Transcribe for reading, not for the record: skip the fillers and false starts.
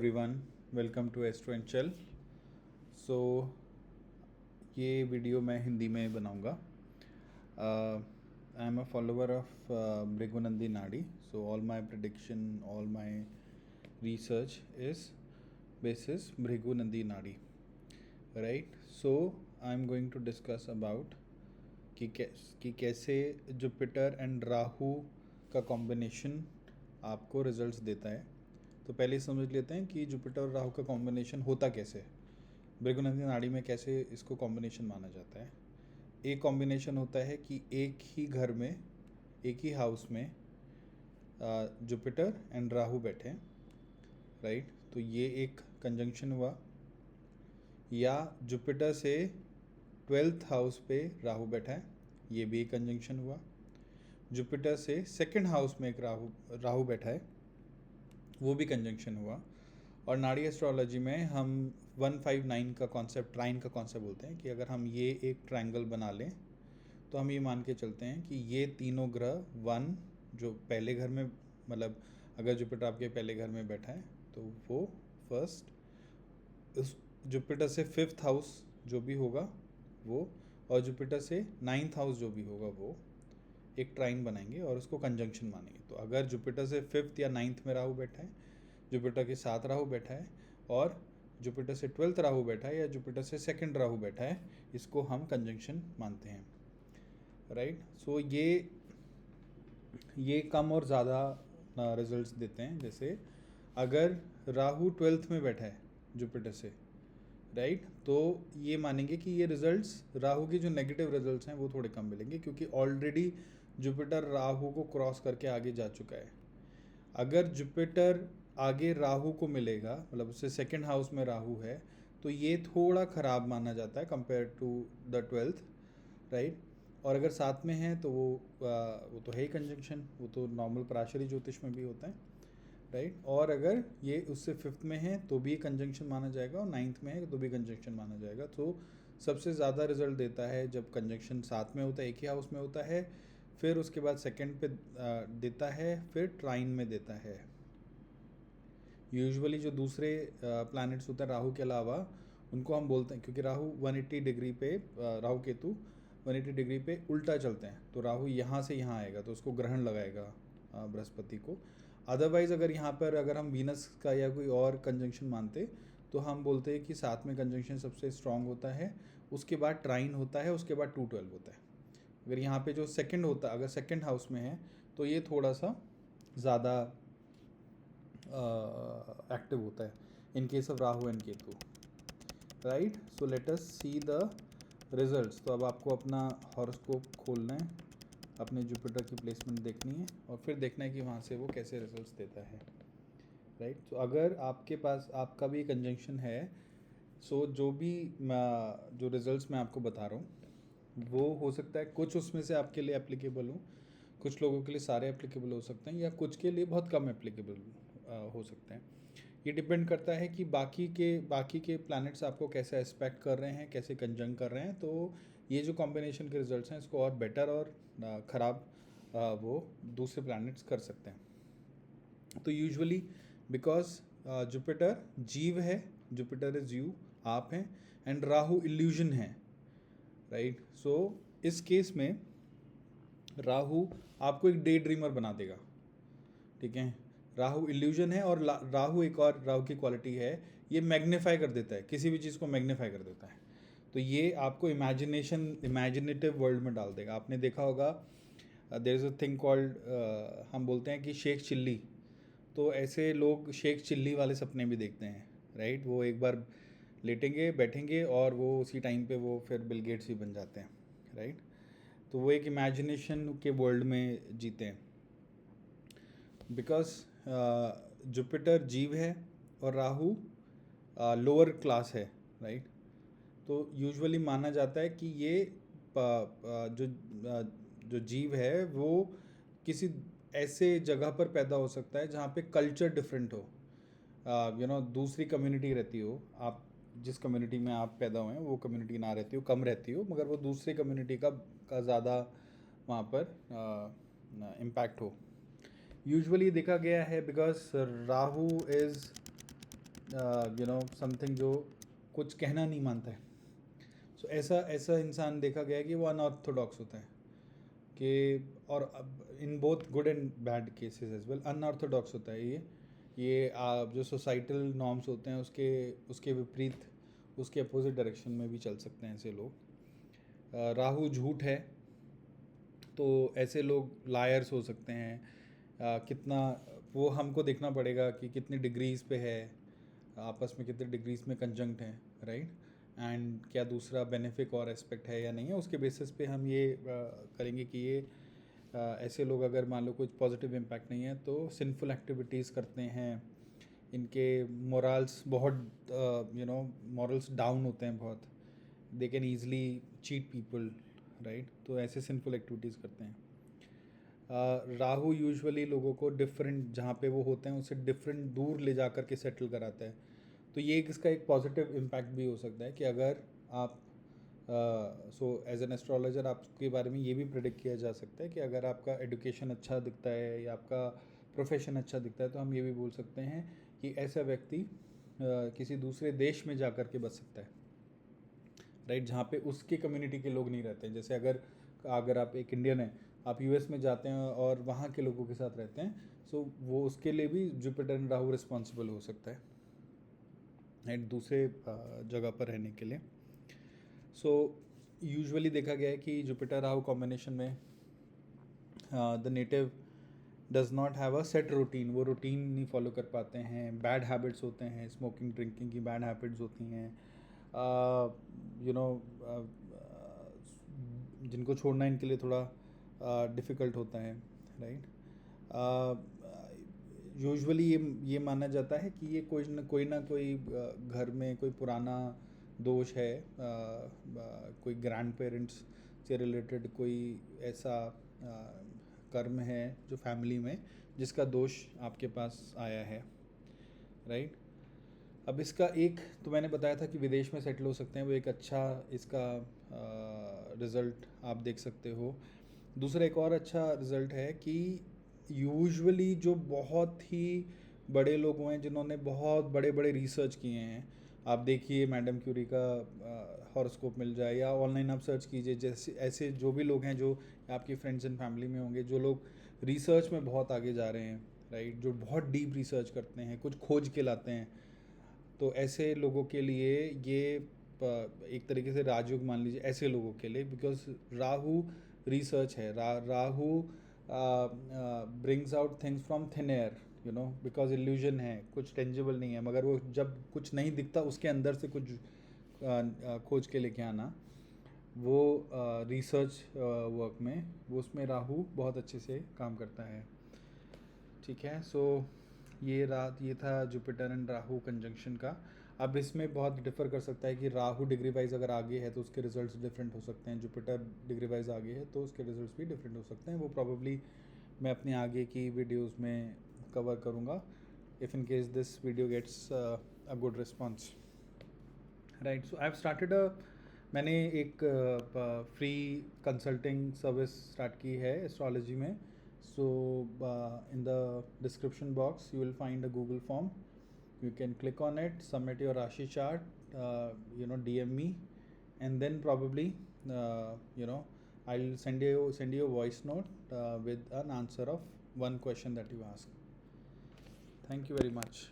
Everyone, welcome to astro एंड चल। So ये वीडियो मैं हिंदी में बनाऊंगा। I am a follower of Bhrigunandi Nadi, so all my prediction, all my research is basis Bhrigunandi Nadi, right. So I am going to discuss about कि कैसे Jupiter and Rahu का combination आपको रिजल्ट्स देता है। तो पहले समझ लेते हैं कि जुपिटर और राहु का कॉम्बिनेशन होता कैसे है, भृगुनंदी नाड़ी में कैसे इसको कॉम्बिनेशन माना जाता है। एक कॉम्बिनेशन होता है कि एक ही घर में, एक ही हाउस में जुपिटर एंड राहु बैठे हैं, राइट। तो ये एक कंजंक्शन हुआ। या जुपिटर से 12th हाउस पे राहु बैठा है, ये भी एक कंजंक्शन हुआ। जुपिटर से सेकंड हाउस में एक राहु बैठा है, वो भी कंजंक्शन हुआ। और नाड़ी एस्ट्रोलॉजी में हम 159 का कॉन्सेप्ट, ट्राइन का कॉन्सेप्ट बोलते हैं कि अगर हम ये एक ट्रायंगल बना लें तो हम ये मान के चलते हैं कि ये तीनों ग्रह वन जो पहले घर में, मतलब अगर जुपिटर आपके पहले घर में बैठा है तो वो फर्स्ट, उस जुपिटर से 5th हाउस जो भी होगा वो, और जुपिटर से 9th हाउस जो भी होगा वो एक ट्राइन बनाएंगे और उसको कंजंक्शन मानेंगे। तो अगर जुपिटर से 5th या 9th में राहु बैठा है, जुपिटर के साथ राहु बैठा है, और जुपिटर से 12th राहु बैठा है, या जुपिटर से सेकंड राहु बैठा है, इसको हम कंजंक्शन मानते हैं, राइट। सो ये कम और ज़्यादा रिजल्ट्स देते हैं। जैसे अगर राहु 12th में बैठा है जुपिटर से, राइट, तो ये मानेंगे कि ये रिजल्ट्स, राहु के जो नेगेटिव रिजल्ट्स हैं वो थोड़े कम मिलेंगे, क्योंकि ऑलरेडी जुपिटर राहु को क्रॉस करके आगे जा चुका है। अगर जुपिटर आगे राहु को मिलेगा, मतलब उससे सेकंड हाउस में राहु है, तो ये थोड़ा ख़राब माना जाता है compare to the 12th, right. और अगर साथ में है तो वो तो है ही कंजंक्शन, वो तो नॉर्मल पराशरी ज्योतिष में भी होता है, राइट। और अगर ये उससे 5th में है तो भी कंजंक्शन माना जाएगा, और 9th में है तो भी कंजंक्शन माना जाएगा। तो सबसे ज़्यादा रिजल्ट देता है जब कंजंक्शन साथ में होता है, एक ही हाउस में होता है, फिर उसके बाद सेकंड पे देता है, फिर ट्राइन में देता है। यूजुअली जो दूसरे प्लैनेट्स होते हैं राहु के अलावा, उनको हम बोलते हैं, क्योंकि राहु 180 डिग्री पे, राहु केतु 180 डिग्री पे उल्टा चलते हैं, तो राहु यहाँ से यहाँ आएगा तो उसको ग्रहण लगाएगा बृहस्पति को। अदरवाइज़ अगर यहाँ पर अगर हम वीनस का या कोई और कंजंक्शन मानते तो हम बोलते हैं कि साथ में कंजंक्शन सबसे स्ट्रांग होता है, उसके बाद ट्राइन होता है, उसके बाद 212 होता है। अगर यहाँ पे जो सेकंड होता, अगर सेकंड हाउस में है तो ये थोड़ा सा ज़्यादा एक्टिव होता है in case of Rahu and Ketu, right. So let us see the results. तो अब आपको अपना हॉरोस्कोप खोलना है, अपने जुपिटर की प्लेसमेंट देखनी है, और फिर देखना है कि वहाँ से वो कैसे रिजल्ट्स देता है, राइट। तो अगर आपके पास आपका भी कंजंक्शन है, सो जो भी जो रिजल्ट्स मैं आपको बता रहा हूँ वो हो सकता है कुछ उसमें से आपके लिए एप्लीकेबल हो, कुछ लोगों के लिए सारे एप्लीकेबल हो सकते हैं, या कुछ के लिए बहुत कम एप्लीकेबल हो सकते हैं। ये डिपेंड करता है कि बाकी के प्लैनेट्स आपको कैसे एस्पेक्ट कर रहे हैं, कैसे कंजंक्ट कर रहे हैं। तो ये जो कॉम्बिनेशन के रिजल्ट्स हैं इसको और बेटर और ख़राब वो दूसरे प्लैनेट्स कर सकते हैं। तो यूजुअली बिकॉज जुपिटर जीव है, जुपिटर इज यू, आप हैं, एंड राहु इल्यूजन है, राइट। सो इस केस में राहु आपको एक डे ड्रीमर बना देगा, ठीक है। राहु इल्यूजन है, और राहु एक और राहु की क्वालिटी है, ये मैग्नीफाई कर देता है, किसी भी चीज़ को मैग्नीफाई कर देता है। तो ये आपको इमेजिनेटिव वर्ल्ड में डाल देगा। आपने देखा होगा there is a thing called, हम बोलते हैं कि शेख चिल्ली। तो ऐसे लोग शेख चिल्ली वाले सपने भी देखते हैं, राइट। वो एक बार लेटेंगे, बैठेंगे, और वो उसी टाइम पे वो फिर बिल गेट्स भी बन जाते हैं, राइट। तो वो एक इमेजिनेशन के वर्ल्ड में जीते हैं, बिकॉज जुपिटर जीव है और राहु लोअर क्लास है, राइट। तो यूजुअली माना जाता है कि ये जो जीव है वो किसी ऐसे जगह पर पैदा हो सकता है जहाँ पे कल्चर डिफरेंट हो, दूसरी कम्युनिटी रहती हो, आप जिस कम्युनिटी में आप पैदा हुए हैं वो कम्युनिटी ना रहती हो, कम रहती हो, मगर वो दूसरी कम्युनिटी का ज़्यादा वहाँ पर इम्पैक्ट हो। यूजुअली देखा गया है बिकॉज राहु इज़ समथिंग जो कुछ कहना नहीं मानता है. सो ऐसा इंसान देखा गया है कि वो अनऑर्थोडॉक्स होता है कि, और in both good and bad cases as well unorthodox होता है ये जो सोसाइटल नॉर्म्स होते हैं उसके विपरीत, उसके अपोजिट डायरेक्शन में भी चल सकते हैं ऐसे लोग. राहु झूठ है तो ऐसे लोग लायर्स हो सकते हैं. कितना वो हमको देखना पड़ेगा कि कितनी डिग्रीज पे है, आपस में कितने डिग्रीज में कंजंक्ट हैं, राइट. एंड क्या दूसरा बेनिफिक और एस्पेक्ट है या नहीं है, उसके बेसिस पे हम ये करेंगे कि ये ऐसे लोग अगर मान लो कुछ पॉजिटिव इम्पैक्ट नहीं है तो सिंफुल एक्टिविटीज़ करते हैं, इनके मोरल्स बहुत मॉरल्स डाउन होते हैं बहुत, they can easily cheat people, right. तो ऐसे सिंफुल एक्टिविटीज़ करते हैं. राहु यूजुअली लोगों को डिफरेंट जहाँ पे वो होते हैं उससे डिफरेंट दूर ले जा कर के सेटल कराता है. तो ये इसका एक पॉजिटिव इम्पैक्ट भी हो सकता है कि अगर आप एज एन एस्ट्रोलॉजर आपके बारे में ये भी प्रेडिक्ट किया जा सकता है कि अगर आपका एडुकेशन अच्छा दिखता है या आपका प्रोफेशन अच्छा दिखता है तो हम ये भी बोल सकते हैं कि ऐसा व्यक्ति किसी दूसरे देश में जा कर के बस सकता है, राइट, जहाँ पे उसके कम्युनिटी के लोग नहीं रहते हैं. जैसे अगर आप एक इंडियन हैं, आप यूएस में जाते हैं और वहाँ के लोगों के साथ रहते हैं, सो वो उसके लिए भी जुपिटर एंड राहु रिस्पॉन्सिबल हो सकता है, राइट, दूसरे जगह पर रहने के लिए. सो यूजुअली देखा गया है कि जुपिटर राहु कॉम्बिनेशन में the native does not have a set routine, वो रूटीन नहीं फॉलो कर पाते हैं. बैड हैबिट्स होते हैं, स्मोकिंग ड्रिंकिंग की बैड हैबिट्स होती हैं, जिनको छोड़ना इनके लिए थोड़ा डिफ़िकल्ट होता है, राइट. यूजुअली ये माना जाता है कि ये कोई ना कोई घर में कोई पुराना दोष है, कोई ग्रैंड पेरेंट्स से रिलेटेड कोई ऐसा कर्म है जो फैमिली में जिसका दोष आपके पास आया है, राइट. अब इसका एक तो मैंने बताया था कि विदेश में सेटल हो सकते हैं, वो एक अच्छा इसका रिज़ल्ट आप देख सकते हो. दूसरा एक और अच्छा रिज़ल्ट है कि यूजुअली जो बहुत ही बड़े लोग हुए हैं जिन्होंने बहुत बड़े बड़े रिसर्च किए हैं, आप देखिए मैडम क्यूरी का हॉरोस्कोप मिल जाए या ऑनलाइन आप सर्च कीजिए, जैसे ऐसे जो भी लोग हैं जो आपकी फ्रेंड्स एंड फैमिली में होंगे जो लोग रिसर्च में बहुत आगे जा रहे हैं, राइट, जो बहुत डीप रिसर्च करते हैं, कुछ खोज के लाते हैं, तो ऐसे लोगों के लिए ये एक तरीके से राजयोग मान लीजिए ऐसे लोगों के लिए, बिकॉज राहु रिसर्च है. Rahu brings out things from thin air, because illusion है, कुछ टेंजिबल नहीं है, मगर वो जब कुछ नहीं दिखता उसके अंदर से कुछ खोज के लेके आना, वो रिसर्च वर्क में वो उसमें राहु बहुत अच्छे से काम करता है, ठीक है. सो ये था जुपिटर एंड राहु कंजंक्शन का. अब इसमें बहुत डिफर कर सकता है कि राहु डिग्री वाइज अगर आगे है तो उसके रिजल्ट्स डिफरेंट हो सकते हैं, जुपिटर डिग्री वाइज आगे है तो उसके रिजल्ट्स भी डिफरेंट हो सकते हैं. वो प्रॉब्ली मैं अपने आगे की वीडियोस में कवर करूँगा if in case this video gets a good response, right. So I have started मैंने एक फ्री कंसल्टिंग सर्विस स्टार्ट की है एस्ट्रोलॉजी में. So in the description box you will find a Google form. You can click on it, submit your Rashi chart, DM me, and then probably I'll send you a voice note with an answer of one question that you ask. Thank you very much.